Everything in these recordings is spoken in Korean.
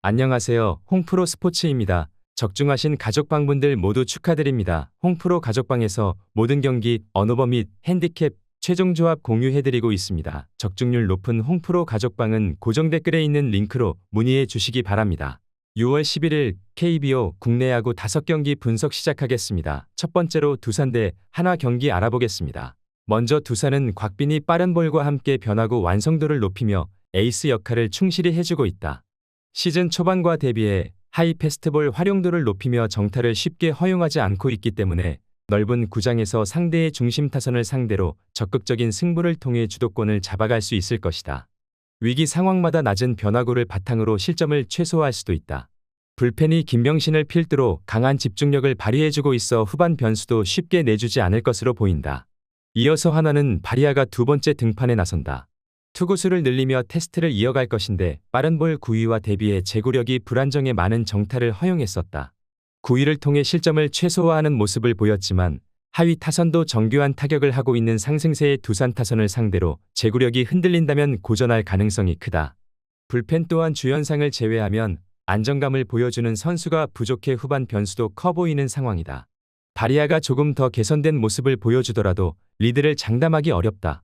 안녕하세요. 홍프로 스포츠입니다. 적중하신 가족방분들 모두 축하드립니다. 홍프로 가족방에서 모든 경기, 언오버 및 핸디캡, 최종 조합 공유해드리고 있습니다. 적중률 높은 홍프로 가족방은 고정 댓글에 있는 링크로 문의해 주시기 바랍니다. 6월 11일 KBO 국내 야구 5경기 분석 시작하겠습니다. 첫 번째로 두산 대 한화 경기 알아보겠습니다. 먼저 두산은 곽빈이 빠른 볼과 함께 변화구 완성도를 높이며 에이스 역할을 충실히 해주고 있다. 시즌 초반과 대비해 하이 패스트볼 활용도를 높이며 정타를 쉽게 허용하지 않고 있기 때문에 넓은 구장에서 상대의 중심 타선을 상대로 적극적인 승부를 통해 주도권을 잡아갈 수 있을 것이다. 위기 상황마다 낮은 변화구를 바탕으로 실점을 최소화할 수도 있다. 불펜이 김병신을 필두로 강한 집중력을 발휘해주고 있어 후반 변수도 쉽게 내주지 않을 것으로 보인다. 이어서 한화는 바리아가 두 번째 등판에 나선다. 투구수를 늘리며 테스트를 이어갈 것인데 빠른 볼 구위와 대비해 제구력이 불안정해 많은 정타를 허용했었다. 구위를 통해 실점을 최소화하는 모습을 보였지만 하위 타선도 정교한 타격을 하고 있는 상승세의 두산 타선을 상대로 제구력이 흔들린다면 고전할 가능성이 크다. 불펜 또한 주연상을 제외하면 안정감을 보여주는 선수가 부족해 후반 변수도 커 보이는 상황이다. 바리아가 조금 더 개선된 모습을 보여주더라도 리드를 장담하기 어렵다.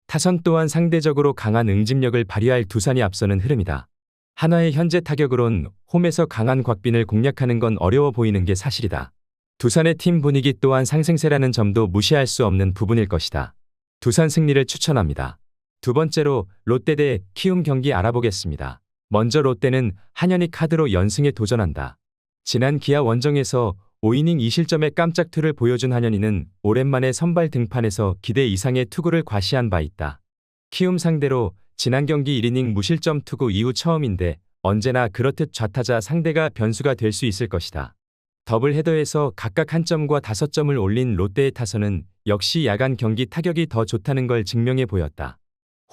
타선 또한 상대적으로 강한 응집력을 발휘할 두산이 앞서는 흐름이다. 한화의 현재 타격으론 홈에서 강한 곽빈을 공략하는 건 어려워 보이는 게 사실이다. 두산의 팀 분위기 또한 상승세라는 점도 무시할 수 없는 부분일 것이다. 두산 승리를 추천합니다. 두 번째로 롯데 대 키움 경기 알아보겠습니다. 먼저 롯데는 한현희 카드로 연승에 도전한다. 지난 기아 원정에서 5이닝 2실점의 깜짝 투를 보여준 한현희는 오랜만에 선발 등판에서 기대 이상의 투구를 과시한 바 있다. 키움 상대로 지난 경기 1이닝 무실점 투구 이후 처음인데 언제나 그렇듯 좌타자 상대가 변수가 될 수 있을 것이다. 더블 헤더에서 각각 한 점과 5점을 올린 롯데의 타선은 역시 야간 경기 타격이 더 좋다는 걸 증명해 보였다.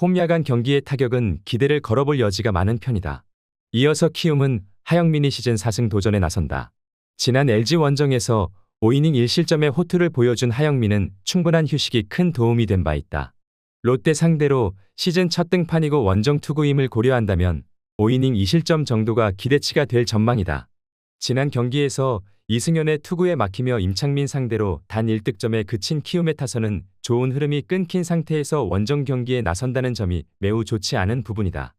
홈 야간 경기의 타격은 기대를 걸어볼 여지가 많은 편이다. 이어서 키움은 하영민이 시즌 4승 도전에 나선다. 지난 LG 원정에서 5이닝 1실점의 호투를 보여준 하영민은 충분한 휴식이 큰 도움이 된 바 있다. 롯데 상대로 시즌 첫 등판이고 원정 투구임을 고려한다면 5이닝 2실점 정도가 기대치가 될 전망이다. 지난 경기에서 이승현의 투구에 막히며 임창민 상대로 단 1득점에 그친 키움의 타선은 좋은 흐름이 끊긴 상태에서 원정 경기에 나선다는 점이 매우 좋지 않은 부분이다.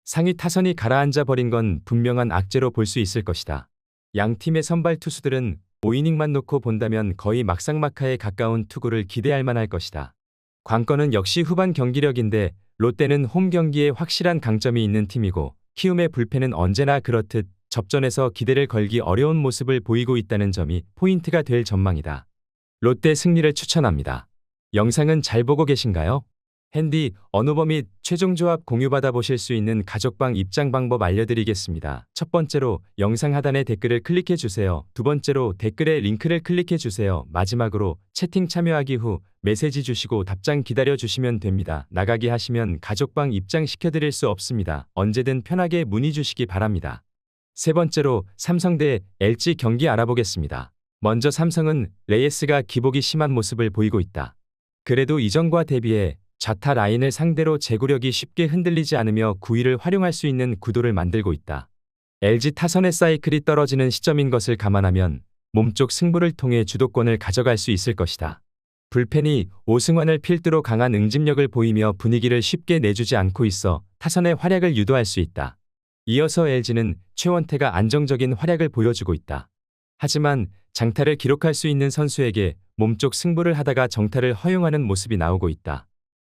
상위 타선이 가라앉아 버린 건 분명한 악재로 볼 수 있을 것이다. 양 팀의 선발 투수들은 5이닝만 놓고 본다면 거의 막상막하에 가까운 투구를 기대할 만할 것이다. 관건은 역시 후반 경기력인데 롯데는 홈 경기에 확실한 강점이 있는 팀이고 키움의 불펜은 언제나 그렇듯 접전에서 기대를 걸기 어려운 모습을 보이고 있다는 점이 포인트가 될 전망이다. 롯데 승리를 추천합니다. 영상은 잘 보고 계신가요? 핸디, 언오버 및 최종 조합 공유받아 보실 수 있는 가족방 입장 방법 알려드리겠습니다. 첫 번째로 영상 하단에 댓글을 클릭해 주세요. 두 번째로 댓글에 링크를 클릭해 주세요. 마지막으로 채팅 참여하기 후 메시지 주시고 답장 기다려 주시면 됩니다. 나가기 하시면 가족방 입장 시켜드릴 수 없습니다. 언제든 편하게 문의 주시기 바랍니다. 세 번째로 삼성 대 LG 경기 알아보겠습니다. 먼저 삼성은 레이스가 기복이 심한 모습을 보이고 있다. 그래도 이전과 대비해 좌타 라인을 상대로 제구력이 쉽게 흔들리지 않으며 구위를 활용할 수 있는 구도를 만들고 있다. LG 타선의 사이클이 떨어지는 시점인 것을 감안하면 몸쪽 승부를 통해 주도권을 가져갈 수 있을 것이다. 불펜이 오승환을 필두로 강한 응집력을 보이며 분위기를 쉽게 내주지 않고 있어 타선의 활약을 유도할 수 있다. 이어서 LG는 최원태가 안정적인 활약을 보여주고 있다. 하지만 장타를 기록할 수 있는 선수에게 몸쪽 승부를 하다가 정타를 허용하는 모습이 나오고 있다.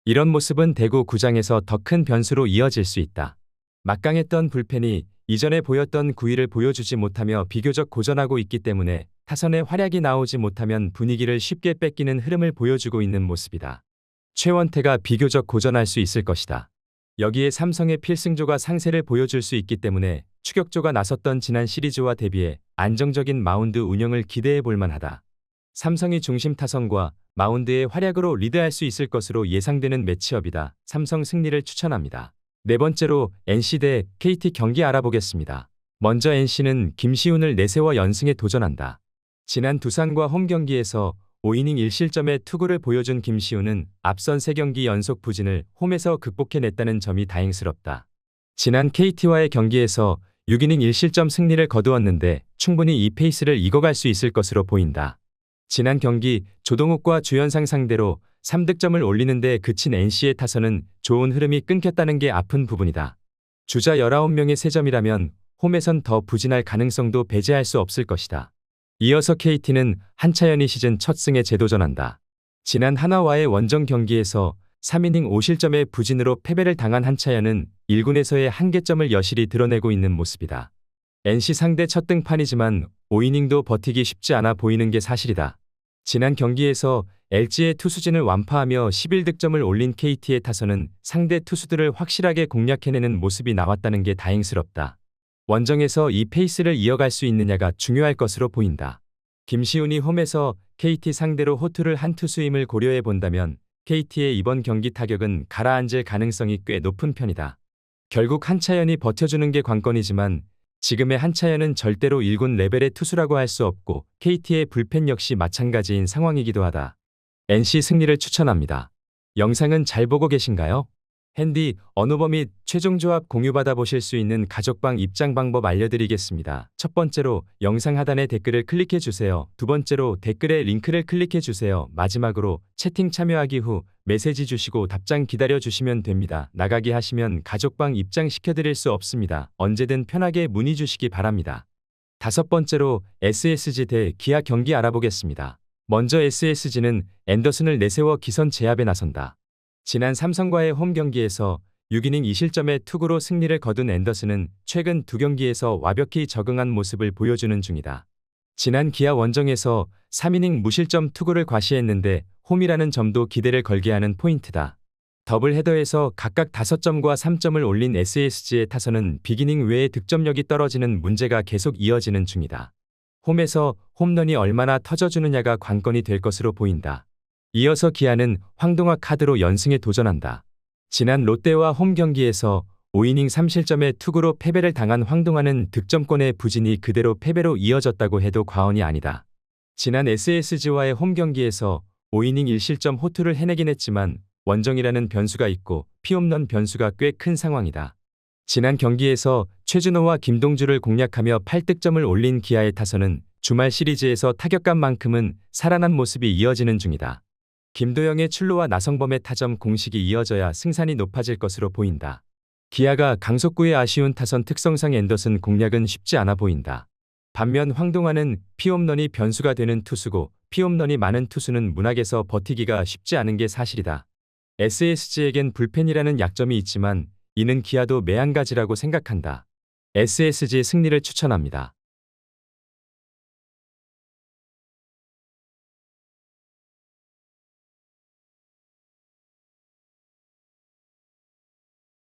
이런 모습은 대구 구장에서 더 큰 변수로 이어질 수 있다. 막강했던 불펜이 이전에 보였던 구위를 보여주지 못하며 비교적 고전하고 있기 때문에 타선의 활약이 나오지 못하면 분위기를 쉽게 뺏기는 흐름을 보여주고 있는 모습이다. 최원태가 비교적 고전할 수 있을 것이다. 여기에 삼성의 필승조가 상세를 보여줄 수 있기 때문에 추격조가 나섰던 지난 시리즈와 대비해 안정적인 마운드 운영을 기대해 볼 만하다. 삼성이 중심 타선과 마운드의 활약으로 리드할 수 있을 것으로 예상되는 매치업이다. 삼성 승리를 추천합니다. 네 번째로 NC 대 KT 경기 알아보겠습니다. 먼저 NC는 김시훈을 내세워 연승에 도전한다. 지난 두산과 홈 경기에서 5이닝 1실점의 투구를 보여준 김시훈은 앞선 3경기 연속 부진을 홈에서 극복해냈다는 점이 다행스럽다. 지난 KT와의 경기에서 6이닝 1실점 승리를 거두었는데 충분히 이 페이스를 이어갈 수 있을 것으로 보인다. 지난 경기 조동욱과 주현상 상대로 3득점을 올리는데 그친 NC의 타선은 좋은 흐름이 끊겼다는 게 아픈 부분이다. 주자 19명의 3점이라면 홈에선 더 부진할 가능성도 배제할 수 없을 것이다. 이어서 KT는 한차연이 시즌 첫 승에 재도전한다. 지난 하나와의 원정 경기에서 3이닝 5실점의 부진으로 패배를 당한 한차연은 1군에서의 한계점을 여실히 드러내고 있는 모습이다. NC 상대 첫 등판이지만 5이닝도 버티기 쉽지 않아 보이는 게 사실이다. 지난 경기에서 LG의 투수진을 완파하며 11득점을 올린 KT의 타선은 상대 투수들을 확실하게 공략해내는 모습이 나왔다는 게 다행스럽다. 원정에서 이 페이스를 이어갈 수 있느냐가 중요할 것으로 보인다. 김시훈이 홈에서 KT 상대로 호투를 한 투수임을 고려해 본다면 KT의 이번 경기 타격은 가라앉을 가능성이 꽤 높은 편이다. 결국 한차연이 버텨주는 게 관건이지만 지금의 한차연은 절대로 1군 레벨의 투수라고 할 수 없고 KT의 불펜 역시 마찬가지인 상황이기도 하다. NC 승리를 추천합니다. 영상은 잘 보고 계신가요? 핸디, 언어버 및 최종 조합 공유받아 보실 수 있는 가족방 입장 방법 알려드리겠습니다. 첫 번째로 영상 하단에 댓글을 클릭해 주세요. 두 번째로 댓글에 링크를 클릭해 주세요. 마지막으로 채팅 참여하기 후 메시지 주시고 답장 기다려 주시면 됩니다. 나가기 하시면 가족방 입장 시켜드릴 수 없습니다. 언제든 편하게 문의 주시기 바랍니다. 다섯 번째로 SSG 대 기아 경기 알아보겠습니다. 먼저 SSG는 앤더슨을 내세워 기선 제압에 나선다. 지난 삼성과의 홈 경기에서 6이닝 2실점의 투구로 승리를 거둔 앤더슨은 최근 두 경기에서 완벽히 적응한 모습을 보여주는 중이다. 지난 기아 원정에서 3이닝 무실점 투구를 과시했는데 홈이라는 점도 기대를 걸게 하는 포인트다. 더블 헤더에서 각각 5점과 3점을 올린 SSG의 타선은 빅이닝 외에 득점력이 떨어지는 문제가 계속 이어지는 중이다. 홈에서 홈런이 얼마나 터져주느냐가 관건이 될 것으로 보인다. 이어서 기아는 황동학 카드로 연승에 도전한다. 지난 롯데와 홈 경기에서 5이닝 3실점의 투구로 패배를 당한 황동학은 득점권의 부진이 그대로 패배로 이어졌다고 해도 과언이 아니다. 지난 SSG와의 홈 경기에서 5이닝 1실점 호투를 해내긴 했지만 원정이라는 변수가 있고 피홈런 변수가 꽤 큰 상황이다. 지난 경기에서 최준호와 김동주를 공략하며 8득점을 올린 기아의 타선은 주말 시리즈에서 타격감만큼은 살아난 모습이 이어지는 중이다. 김도영의 출루와 나성범의 타점 공식이 이어져야 승산이 높아질 것으로 보인다. 기아가 강속구의 아쉬운 타선 특성상 앤더슨 공략은 쉽지 않아 보인다. 반면 황동환은 피홈런이 변수가 되는 투수고 피홈런이 많은 투수는 문학에서 버티기가 쉽지 않은 게 사실이다. SSG에겐 불펜이라는 약점이 있지만 이는 기아도 매한가지라고 생각한다. SSG 승리를 추천합니다.